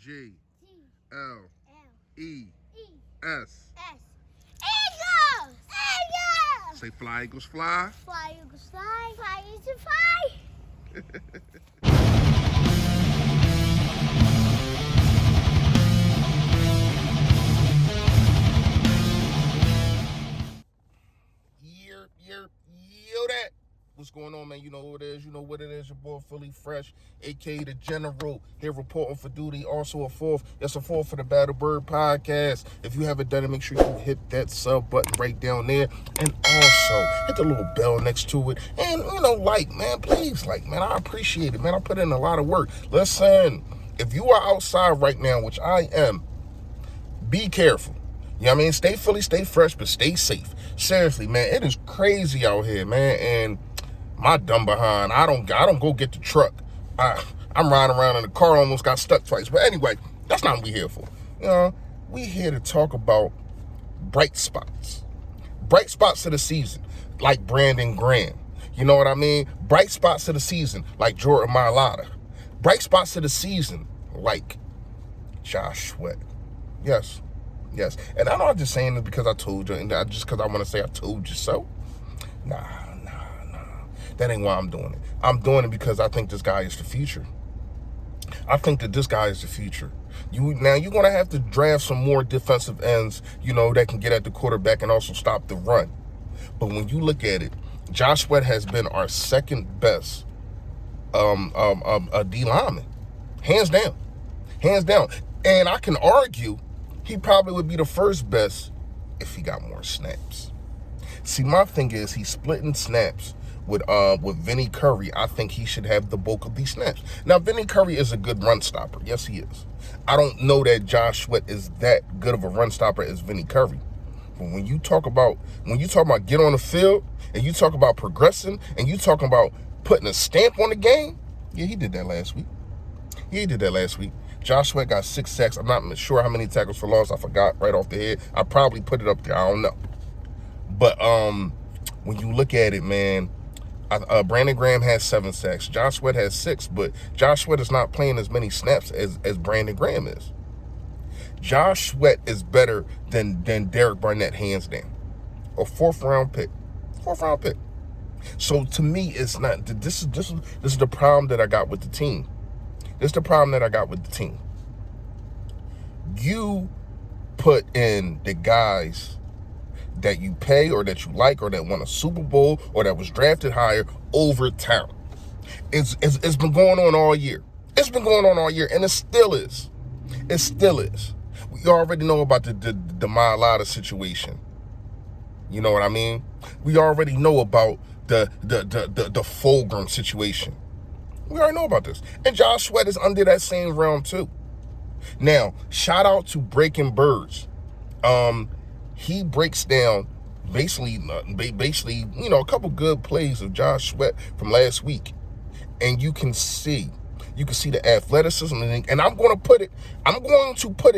G G L L E E S. S. Eagles! Eagles! Say fly eagles fly. Fly eagles fly. Fly eagles fly. Yo, that. What's going on, man? You know who it is. You know what it is. Your boy Fully Fresh, a.k.a. The General, here reporting for duty. Also a fourth. It's a fourth for the Battle Bird podcast. If you haven't done it, make sure you hit that sub button right down there. And also, hit the little bell next to it. And, man. Please, man. I appreciate it, man. I put in a lot of work. Listen, if you are outside right now, which I am, be careful. You know what I mean? Stay fully, stay fresh, but stay safe. Seriously, man, it is crazy out here, man. And my dumb behind, I don't go get the truck. I'm riding around in the car, almost got stuck twice. But anyway, that's not what we here for. We here to talk about bright spots. Bright spots of the season, like Brandon Graham. You know what I mean? Bright spots of the season, like Jordan Mailata. Bright spots of the season, like Josh Sweat. Yes. And I'm not just saying this because I told you, and just because I want to say I told you so. Nah. That ain't why I'm doing it. I'm doing it because I think this guy is the future. I think that this guy is the future. You're going to have to draft some more defensive ends, that can get at the quarterback and also stop the run. But when you look at it, Josh Sweat has been our second best D lineman. Hands down. And I can argue he probably would be the first best if he got more snaps. See, my thing is he's splitting snaps with Vinny Curry. I think he should have the bulk of these snaps. Now, Vinny Curry is a good run stopper. Yes, he is. I don't know that Josh Sweat is that good of a run stopper as Vinny Curry. But when you talk about get on the field, and you talk about progressing, and you talking about putting a stamp on the game, yeah, he did that last week. Josh Sweat got 6 sacks. I'm not sure how many tackles for loss. I forgot right off the head. I probably put it up there. I don't know. But when you look at it, man, Brandon Graham has 7 sacks. Josh Sweat has 6, but Josh Sweat is not playing as many snaps as Brandon Graham is. Josh Sweat is better than Derek Barnett, hands down. A 4th round pick. So to me, it's not. This is the problem that I got with the team. You put in the guys that you pay or that you like or that won a Super Bowl or that was drafted higher over talent. It's been going on all year. And it still is. We already know about the Mailata situation. You know what I mean? We already know about the Fulgham situation. We already know about this. And Josh Sweat is under that same realm too. Now, shout out to Breaking Birds. He breaks down basically, a couple good plays of Josh Sweat from last week. And you can see the athleticism, and I'm going to put it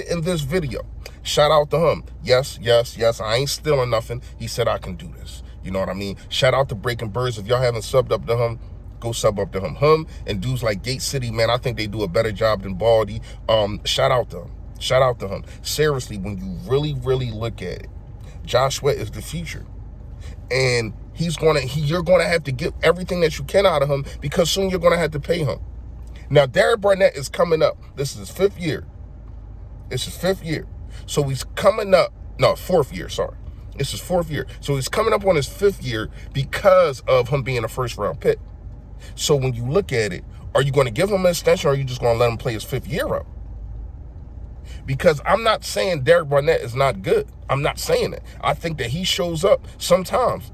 in this video. Shout out to him. Yes, I ain't stealing nothing. He said I can do this. You know what I mean? Shout out to Breaking Birds. If y'all haven't subbed up to him, go sub up to him. Him and dudes like Gate City, man, I think they do a better job than Baldy. Shout out to him. Seriously, when you really, really look at it, Josh Sweat is the future. And you're going to have to get everything that you can out of him because soon you're going to have to pay him. Now, Derek Barnett is coming up. This is his 5th year. So he's coming up. No, 4th year, sorry. This is 4th year. So he's coming up on his 5th year because of him being a 1st round pick. So when you look at it, are you going to give him an extension or are you just going to let him play his 5th year up? Because I'm not saying Derek Barnett is not good. I'm not saying that. I think that he shows up sometimes.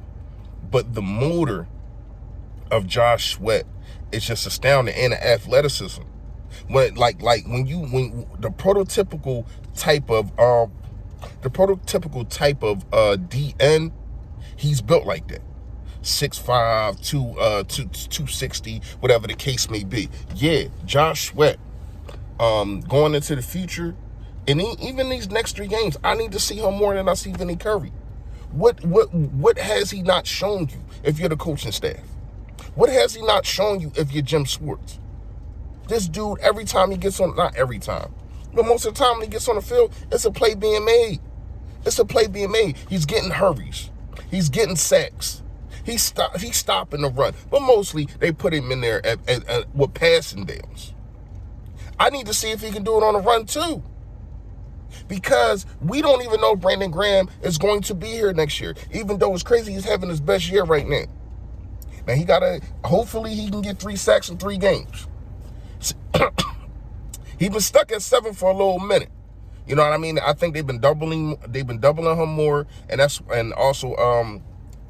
But the motor of Josh Sweat is just astounding, and the athleticism. When the prototypical type of DN, he's built like that. 6'5", 260, whatever the case may be. Yeah, Josh Sweat, going into the future, and even these next 3 games, I need to see him more than I see Vinny Curry. What has he not shown you if you're the coaching staff? What has he not shown you if you're Jim Schwartz? This dude, every time he gets on, not every time, But most of the time when he gets on the field, it's a play being made. It's a play being made. He's getting hurries. He's getting sacks. He's stopping the run. But mostly they put him in there with passing downs. I need to see if he can do it on the run too. Because we don't even know Brandon Graham is going to be here next year. Even though it's crazy, he's having his best year right now. Now hopefully he can get 3 sacks in 3 games. He's been stuck at 7 for a little minute. You know what I mean? I think they've been doubling him more, and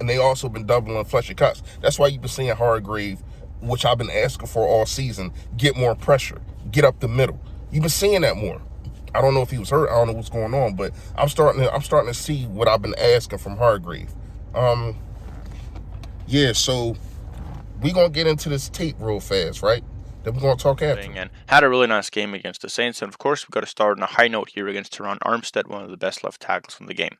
they also been doubling Fletcher Cox. That's why you've been seeing Hargrave, which I've been asking for all season, get more pressure, get up the middle. You've been seeing that more. I don't know if he was hurt. I don't know what's going on, but I'm starting to see what I've been asking from Hargrave. Yeah, so we gonna get into this tape real fast, right? Then we're gonna talk after. And had a really nice game against the Saints, and of course we got to start on a high note here against Terron Armstead, one of the best left tackles in the game.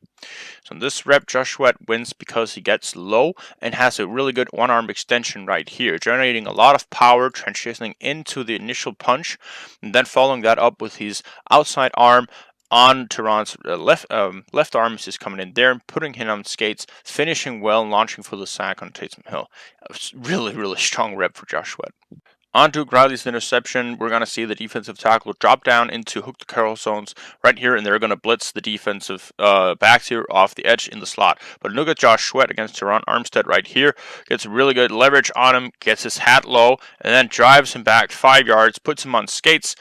So in this rep, Josh Sweat wins because he gets low and has a really good one-arm extension right here, generating a lot of power, transitioning into the initial punch, and then following that up with his outside arm on Terron's left arm. Is just coming in there and putting him on skates, finishing well and launching for the sack on Taysom Hill. It was really strong rep for Josh Sweat. On Duke Riley's interception, we're going to see the defensive tackle drop down into hook to curl zones right here, and they're going to blitz the defensive backs here off the edge in the slot. But look at Josh Sweat against Terron Armstead right here. Gets really good leverage on him, gets his hat low, and then drives him back 5 yards, puts him on skates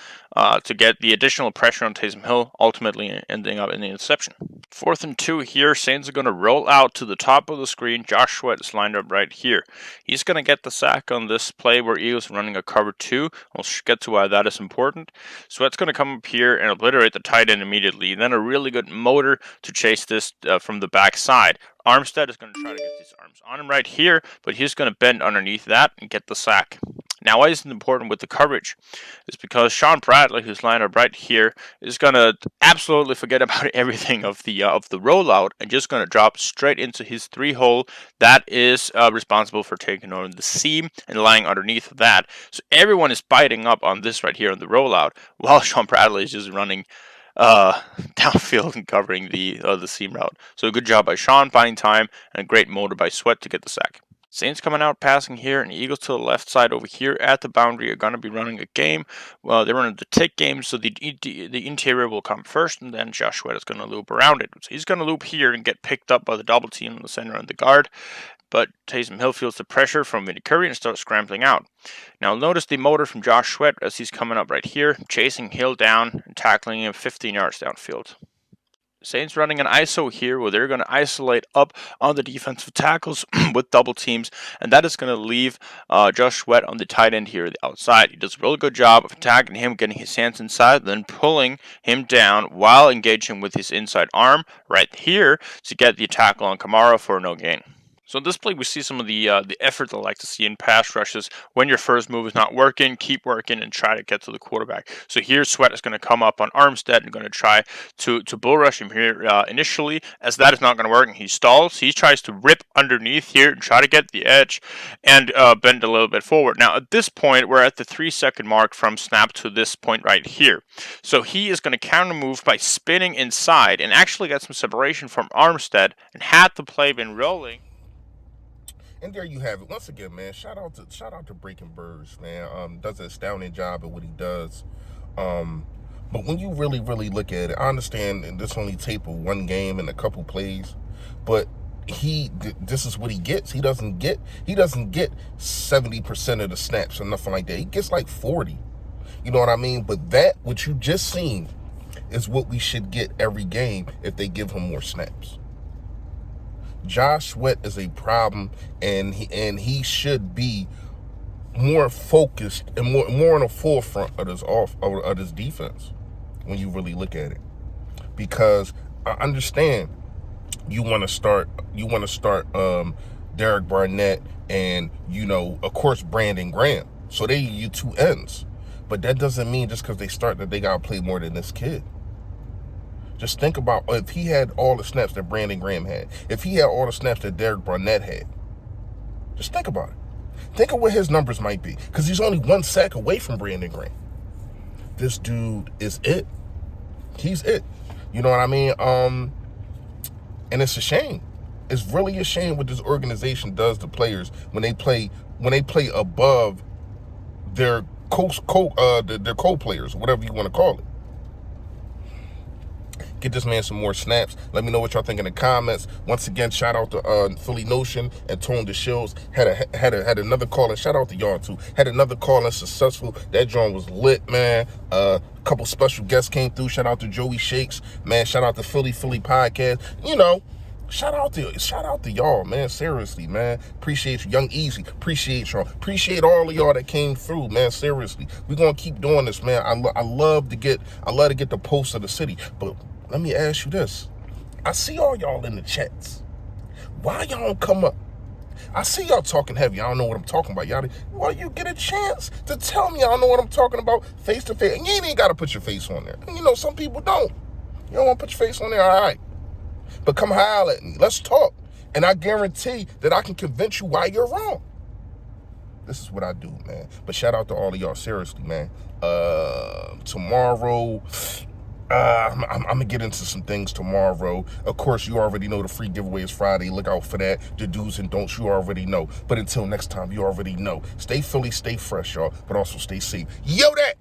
to get the additional pressure on Taysom Hill, ultimately ending up in the interception. 4th and 2 here. Saints are going to roll out to the top of the screen. Josh Sweat is lined up right here. He's going to get the sack on this play where Eagles are running a cover 2. We'll get to why that is important. Sweat's going to come up here and obliterate the tight end immediately. Then a really good motor to chase this from the backside. Armstead is going to try to get his arms on him right here, but he's going to bend underneath that and get the sack. Now, why is it important with the coverage? It's because Sean Bradley, who's lined up right here, is going to absolutely forget about everything of the rollout and just going to drop straight into his 3-hole that is responsible for taking on the seam and lying underneath of that. So everyone is biting up on this right here on the rollout, while Sean Bradley is just running downfield and covering the seam route. So good job by Sean, buying time, and a great motor by Sweat to get the sack. Saints coming out passing here, and Eagles to the left side over here at the boundary are going to be running a game. Well, they're running the tick game, so the interior will come first, and then Josh Sweat is going to loop around it. So he's going to loop here and get picked up by the double team in the center and the guard. But Taysom Hill feels the pressure from Vinny Curry and starts scrambling out. Now notice the motor from Josh Sweat as he's coming up right here, chasing Hill down and tackling him 15 yards downfield. Saints running an ISO here where they're going to isolate up on the defensive tackles with double teams, and that is going to leave Josh Sweat on the tight end here, the outside. He does a really good job of attacking him, getting his hands inside, then pulling him down while engaging with his inside arm right here to get the tackle on Kamara for no gain. So in this play, we see some of the effort I like to see in pass rushes. When your first move is not working, keep working and try to get to the quarterback. So here, Sweat is going to come up on Armstead and going to try to bull rush him here initially. As that is not going to work, and he stalls. He tries to rip underneath here and try to get the edge and bend a little bit forward. Now at this point, we're at the 3-second mark from snap to this point right here. So he is going to counter move by spinning inside and actually get some separation from Armstead. And had the play been rolling. And there you have it. Once again, man, shout out to Breaking Birds, man. Does an astounding job at what he does. But when you really look at it, I understand this only tape of one game and a couple plays, but this is what he gets. He doesn't get 70% of the snaps or nothing like that. He gets like 40. You know what I mean? But that, what you just seen, is what we should get every game if they give him more snaps. Josh Sweat is a problem, and he should be more focused and more in the forefront of this defense when you really look at it. Because I understand you want to start Derek Barnett and, of course, Brandon Graham. So they you 2 ends. But that doesn't mean just because they start that they got to play more than this kid. Just think about if he had all the snaps that Brandon Graham had. If he had all the snaps that Derek Barnett had. Just think about it. Think of what his numbers might be. Because he's only 1 sack away from Brandon Graham. This dude is it. He's it. You know what I mean? And it's a shame. It's really a shame what this organization does to players when they play above their co-players, whatever you want to call it. Get this man some more snaps. Let me know what y'all think in the comments. Once again, shout out to Philly Notion and Tone DeShills. Had another call, and shout out to y'all too. Had another call and successful. That joint was lit, man. A couple special guests came through. Shout out to Joey Shakes, man. Shout out to Philly Podcast. You know, shout out to y'all, man. Seriously, man. Appreciate you, Young Easy. Appreciate y'all. Appreciate all of y'all that came through, man. Seriously, we're gonna keep doing this, man. I love to get the pulse of the city, but let me ask you this. I see all y'all in the chats. Why y'all don't come up? I see y'all talking heavy. I don't know what I'm talking about. Y'all, well, you get a chance to tell me I don't know what I'm talking about face to face. And you ain't even got to put your face on there. And you know, some people don't. You don't want to put your face on there, all right. But come holler at me. Let's talk. And I guarantee that I can convince you why you're wrong. This is what I do, man. But shout out to all of y'all. Seriously, man. Tomorrow... I'm going to get into some things tomorrow. Of course, you already know the free giveaway is Friday. Look out for that. The do's and don'ts, you already know. But until next time, you already know. Stay Philly, stay fresh, y'all. But also stay safe. Yo, that!